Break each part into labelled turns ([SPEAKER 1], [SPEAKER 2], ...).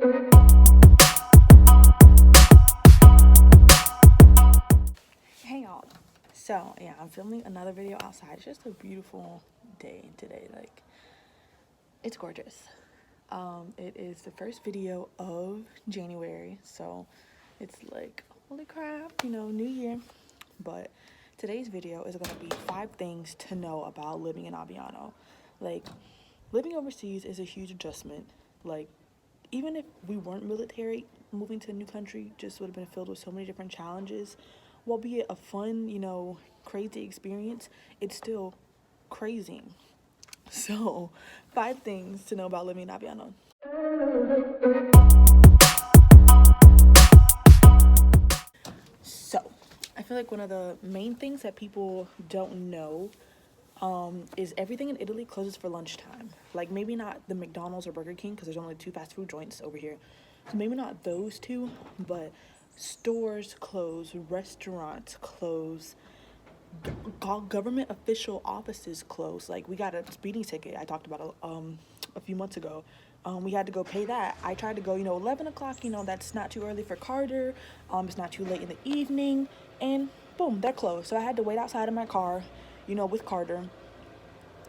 [SPEAKER 1] Hey y'all. So yeah, I'm filming another video outside. It's just a beautiful day today. Like, it's gorgeous. It is the first video of January, so it's like, holy crap, new year. But today's video is gonna be 5 things to know about living in Aviano. Like, living overseas is a huge adjustment. Like, even if we weren't military, moving to a new country just would have been filled with so many different challenges. While be it a fun, crazy experience, it's still crazy. So, 5 things to know about living in Aviano. So, I feel like one of the main things that people don't know is everything in Italy closes for lunchtime. Like, maybe not the McDonald's or Burger King, because there's only 2 fast food joints over here. So maybe not those 2, but stores close, restaurants close, government official offices close. Like, we got a speeding ticket I talked about a few months ago. We had to go pay that. I tried to go 11 o'clock, that's not too early for Carter. It's not too late in the evening, and boom, they're closed. So I had to wait outside of my car, with Carter,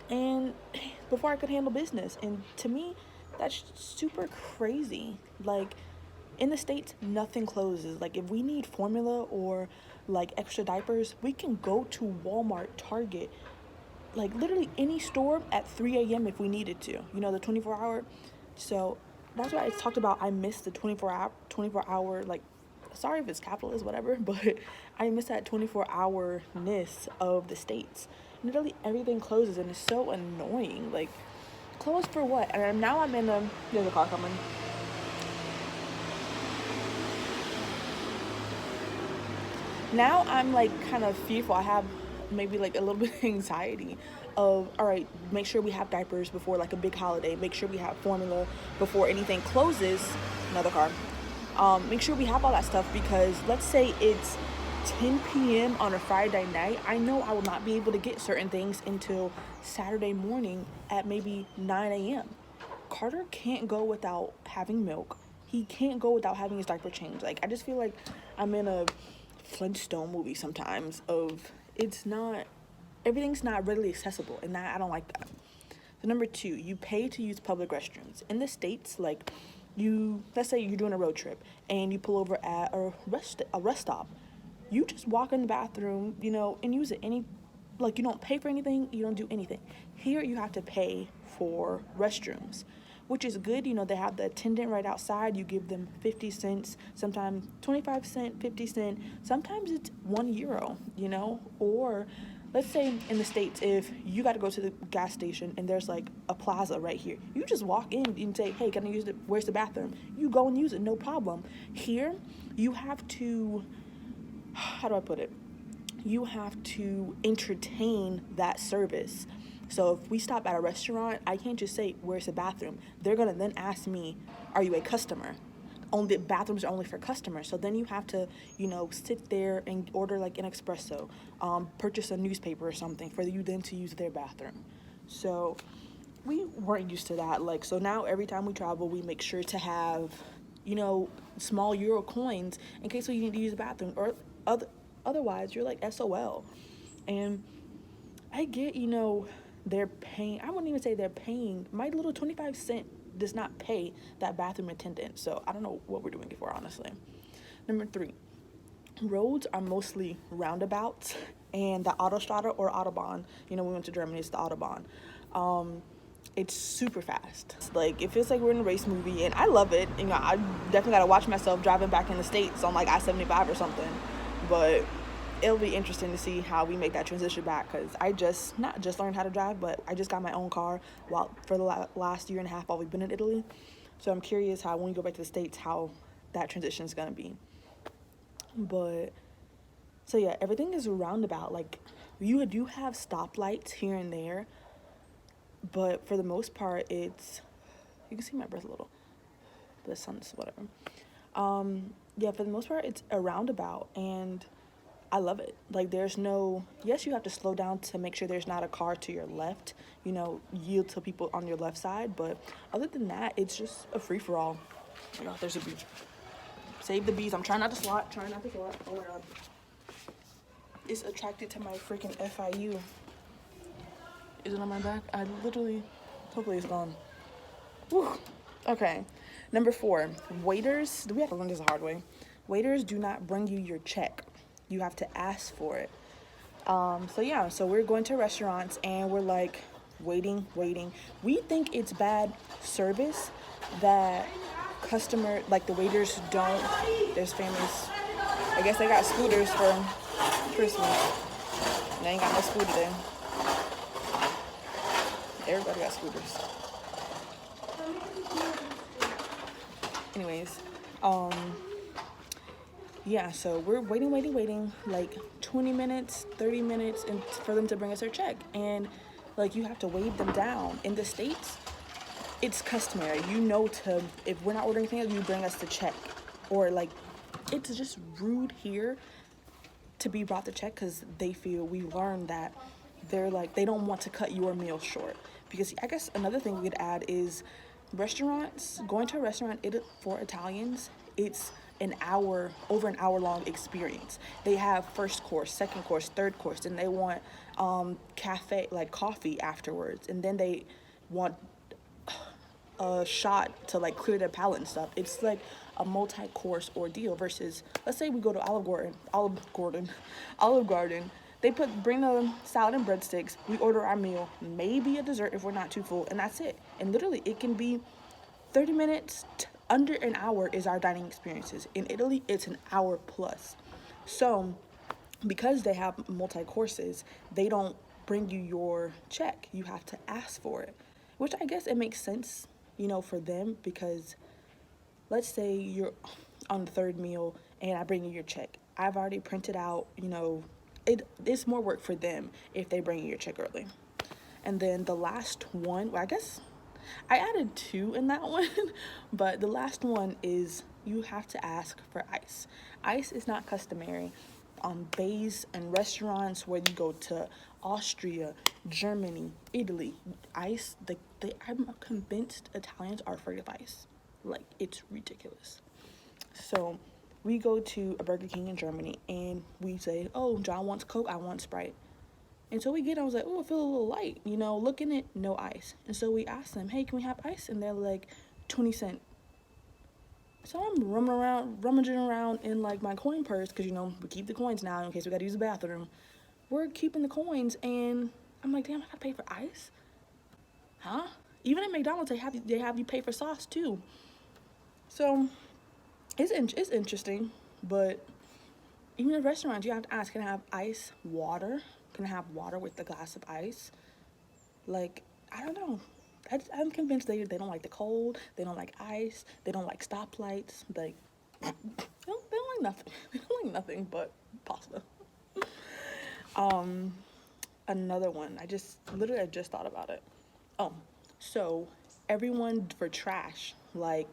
[SPEAKER 1] and before I could handle business. And to me, that's super crazy. Like, in the States, nothing closes. Like, if we need formula or like extra diapers, we can go to Walmart, Target, like literally any store at 3 a.m. if we needed to, the 24-hour. So that's why I talked about I miss the 24-hour, like, sorry if it's capitalist, whatever, but I miss that 24-hour-ness of the States. Literally everything closes, and it's so annoying. Like, closed for what? And now I'm in there's a car coming. Now I'm like kind of fearful. I have maybe like a little bit of anxiety of, all right, make sure we have diapers before like a big holiday. Make sure we have formula before anything closes. Another car. Make sure we have all that stuff, because let's say it's 10 p.m. on a Friday night. I know I will not be able to get certain things until Saturday morning at maybe 9 a.m. Carter can't go without having milk. He can't go without having his diaper changed. Like, I just feel like I'm in a Flintstone movie sometimes of everything's not readily accessible, and I don't like that. So number 2, you pay to use public restrooms. In the States, like, let's say you're doing a road trip and you pull over at a rest stop. You just walk in the bathroom, and use it. Like, you don't pay for anything, you don't do anything. Here you have to pay for restrooms, which is good. They have the attendant right outside. You give them 50 cents, sometimes 25 cents, 50 cents, sometimes it's €1, or let's say in the States, if you got to go to the gas station and there's like a plaza right here, you just walk in and say, hey, can I use it? Where's the bathroom? You go and use it, no problem. Here, you have to, how do I put it? You have to entertain that service. So if we stop at a restaurant, I can't just say, where's the bathroom? They're going to then ask me, are you a customer? Only bathrooms are only for customers. So then you have to, sit there and order like an espresso, purchase a newspaper or something for you then to use their bathroom. So we weren't used to that. Like, so now every time we travel, we make sure to have, small euro coins in case we need to use the bathroom, or otherwise you're like SOL. And I get, they're paying, I wouldn't even say they're paying, my little 25 cent does not pay that bathroom attendant. So I don't know what we're doing it for, honestly. Number 3, roads are mostly roundabouts, and the Autostrada or Autobahn, we went to Germany, it's the Autobahn. It's super fast. Like, it feels like we're in a race movie, and I love it. I definitely gotta watch myself driving back in the States on like I-75 or something. But it'll be interesting to see how we make that transition back, because I not just learned how to drive, but I just got my own car for the last year and a half while we've been in Italy. So I'm curious how, when we go back to the States, how that transition is going to be. But, so yeah, everything is a roundabout. Like, you do have stoplights here and there, but for the most part, you can see my breath a little. The sun's whatever. Yeah, for the most part, it's a roundabout, and I love it. Like, yes, you have to slow down to make sure there's not a car to your left, yield to people on your left side. But other than that, it's just a free-for-all. Oh my god, there's a bee. Save the bees. I'm trying not to swat. Trying not to swat. Oh my god. It's attracted to my freaking FIU. Is it on my back? I literally, hopefully it's gone. Whew. Okay. Number 4, waiters, we have to learn this the hard way. Waiters do not bring you your check. You have to ask for it. So we're going to restaurants and we're like waiting. We think it's bad service that the waiters don't, there's families, I guess they got scooters for Christmas. They ain't got no scooter today. Everybody got scooters. Anyways, yeah, so we're waiting, like 20 minutes, 30 minutes, and for them to bring us their check. And like, you have to wave them down. In the States, it's customary, if we're not ordering anything, you bring us the check. Or like, it's just rude here to be brought the check because we learned that they don't want to cut your meal short. Because I guess another thing we could add is going to a restaurant for Italians, it's over an hour long experience. They have first course, second course, third course, and they want coffee afterwards, and then they want a shot to like clear their palate and stuff. It's like a multi-course ordeal versus, let's say we go to Olive Garden. They bring the salad and breadsticks. We order our meal, maybe a dessert if we're not too full, and that's it. And literally, it can be 30 minutes, under an hour is our dining experiences. In Italy, it's an hour plus. So, because they have multi-courses, they don't bring you your check. You have to ask for it, which I guess it makes sense, for them, because let's say you're on the third meal and I bring you your check. I've already printed out, it's more work for them if they bring you your check early. And then the last one, well, I guess I added 2 in that one, but the last one is you have to ask for ice. Ice is not customary on bays and restaurants where you go to Austria, Germany, Italy. Ice, I'm convinced Italians are afraid of ice. Like, it's ridiculous. So we go to a Burger King in Germany and we say, oh, John wants Coke, I want Sprite. And so we get, I was like, oh, I feel a little light, looking at no ice. And so we asked them, hey, can we have ice? And they're like, 20 cents. So I'm rummaging around in like my coin purse, because, we keep the coins now in case we got to use the bathroom. We're keeping the coins, and I'm like, damn, I got to pay for ice? Huh? Even at McDonald's, they have you pay for sauce too. So it's interesting, but even in restaurants, you have to ask, can I have ice, water? Can I have water with a glass of ice? Like, I don't know. I'm convinced they don't like the cold. They don't like ice. They don't like stoplights. Like, they don't like nothing. They don't like nothing but pasta. Another one. I just thought about it. Oh, so everyone for trash. Like,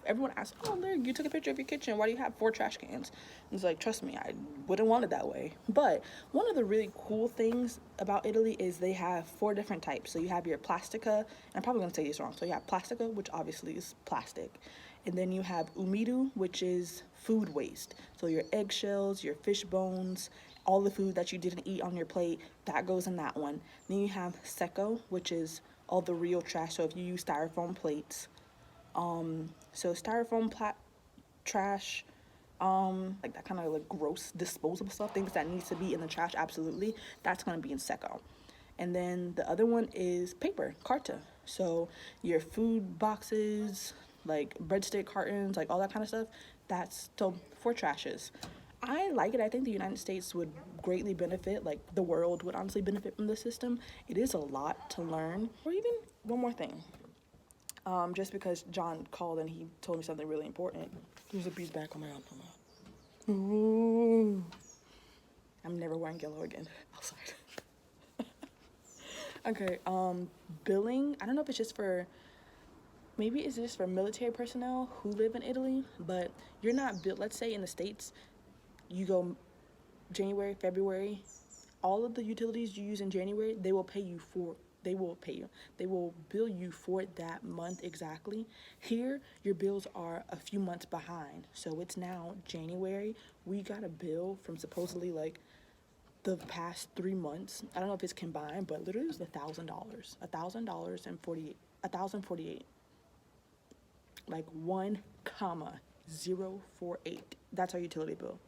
[SPEAKER 1] everyone asks, oh, look, you took a picture of your kitchen. Why do you have 4 trash cans? And it's like, trust me, I wouldn't want it that way. But one of the really cool things about Italy is they have 4 different types. So you have your plastica, and I'm probably going to say this wrong. So you have plastica, which obviously is plastic. And then you have umido, which is food waste. So your eggshells, your fish bones, all the food that you didn't eat on your plate, that goes in that one. Then you have secco, which is all the real trash. So if you use styrofoam plates, so styrofoam trash, like that kind of like gross disposable stuff, things that needs to be in the trash, absolutely, that's going to be in secco. And then the other one is paper, carta. So your food boxes, like breadstick cartons, like all that kind of stuff, that's still for trashes. I like it. I think the United States would greatly benefit, like the world would honestly benefit from this system. It is a lot to learn. Or even one more thing. Just because John called and he told me something really important. There's a bee's back. Oh my god. Ooh. I'm never wearing yellow again outside. Okay, billing. I don't know if it's just for, maybe it's just for military personnel who live in Italy, but you're not billed. Let's say in the States, you go January, February, all of the utilities you use in January, they will pay you for they will pay you. They will bill you for that month exactly. Here, your bills are a few months behind. So it's now January. We got a bill from supposedly like the past 3 months. I don't know if it's combined, but literally it was $1,000. $1,048. Like 1,048. That's our utility bill.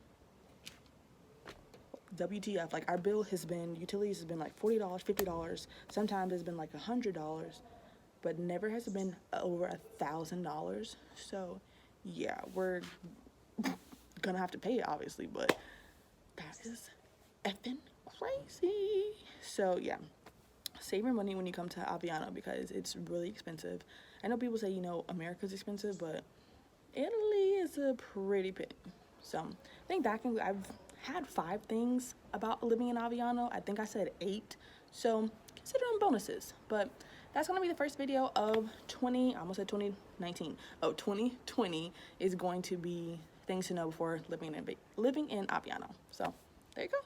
[SPEAKER 1] WTF, like our bill has been, utilities has been like $40, $50. Sometimes it's been like $100, but never has it been over $1,000. So yeah, we're gonna have to pay it obviously, but that is effing crazy. So yeah, save your money when you come to Aviano because it's really expensive. I know people say, you know, America's expensive, but Italy is a pretty bit. So I think I've had 5 things about living in Aviano. I think I said 8. So consider them bonuses. But that's gonna be the first video of I almost said 2019. Oh, 2020 is going to be things to know before living in Aviano. So there you go.